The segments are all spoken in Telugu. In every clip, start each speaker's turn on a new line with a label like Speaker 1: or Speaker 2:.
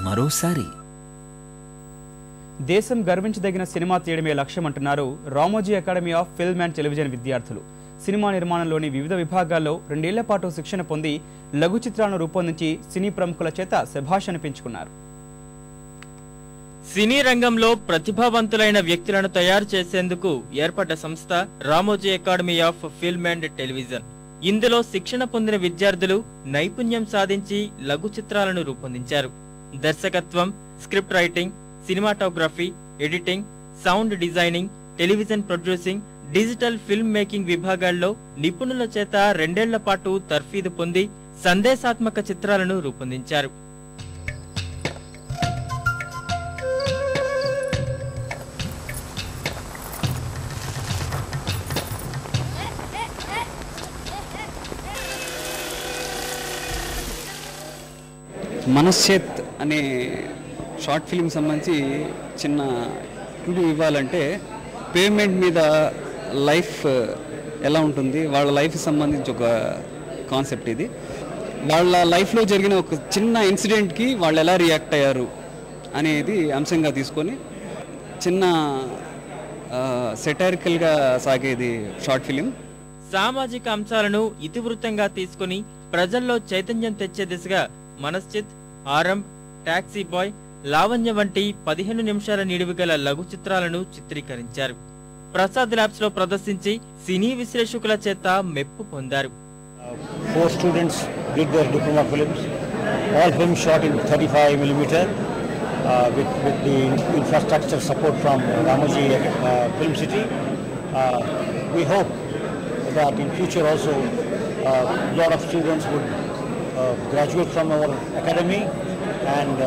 Speaker 1: మరోసారి.
Speaker 2: దేశం గర్వించదగిన సినిమా తీయడమే లక్ష్యమంటున్నారు Ramoji academy of film and television విద్యార్థులు. సినిమా నిర్మాణంలోని వివిధ విభాగాల్లో 2 ఏళ్ల పాటు శిక్షణ పొంది లఘు చిత్రాలను రూపొందించి సినీ ప్రముఖుల చేత శభాష్ అనిపించుకున్నారు.
Speaker 3: సినీ రంగంలో ప్రతిభావంతులైన వ్యక్తులను తయారు చేసేందుకు ఏర్పడ్డ సంస్థ Ramoji academy of film and television. ఇందులో శిక్షణ పొందిన విద్యార్థులు నైపుణ్యం సాధించి లఘు చిత్రాలను రూపొందించారు. దర్శకత్వం, script writing, cinematography, editing, sound designing, television producing, digital film making విభాగాల్లో నిపుణుల చేత 2 ఏళ్ల పాటు తర్ఫీదు పొంది సందేశాత్మక చిత్రాలను రూపొందించారు.
Speaker 4: మనశ్చేత్ అనే షార్ట్ ఫిల్మ్ సంబంధించి చిన్న క్లూ ఇవ్వాలంటే, పేమెంట్ మీద లైఫ్ ఎలా ఉంటుంది, వాళ్ళ లైఫ్కి సంబంధించి ఒక కాన్సెప్ట్ ఇది. వాళ్ళ లైఫ్లో జరిగిన ఒక చిన్న ఇన్సిడెంట్కి వాళ్ళు ఎలా రియాక్ట్ అయ్యారు అనేది అంశంగా తీసుకొని చిన్న సెటారికల్గా సాగేది షార్ట్ ఫిలిం.
Speaker 3: సామాజిక అంశాలను ఇతివృత్తంగా తీసుకుని ప్రజల్లో చైతన్యం తెచ్చే దిశగా మనశ్చిత్, ఆరంభ్, టాక్సీ బాయ్, లావణ్య వంటి 15 నిమిషాల నిడివి గల లఘు చిత్రాలను చిత్రీకరించారు. ప్రసాద్ ల్యాబ్స్ లో ప్రదర్శించి సినీ విశ్లేషకుల చేత మెప్పు పొందారు.
Speaker 5: 4 students did their diploma films. All films shot in 35mm with the infrastructure support from Ramoji Film City. We hope that in future also a lot of students would graduate from our academy and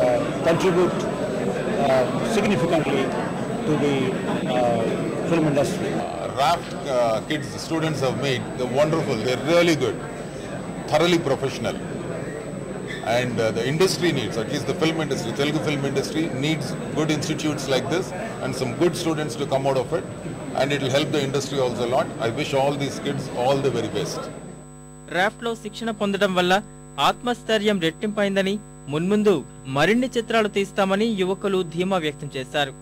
Speaker 5: contribute significantly to the film industry.
Speaker 6: Raft kids, the students have made, they're wonderful, they're really good, thoroughly professional. And the industry needs, at least the film industry, Telugu film industry needs good institutes like this and some good students to come out of it, and it will help the industry also a lot. I wish all these kids all the very best.
Speaker 3: Raft లో శిక్షణ పొందడం వల్ల ఆత్మస్థైర్యం రెట్టింపైందని, మున్ముందు మరిన్ని చిత్రాలు తీస్తామని యువకులు ధీమా వ్యక్తం చేశారు.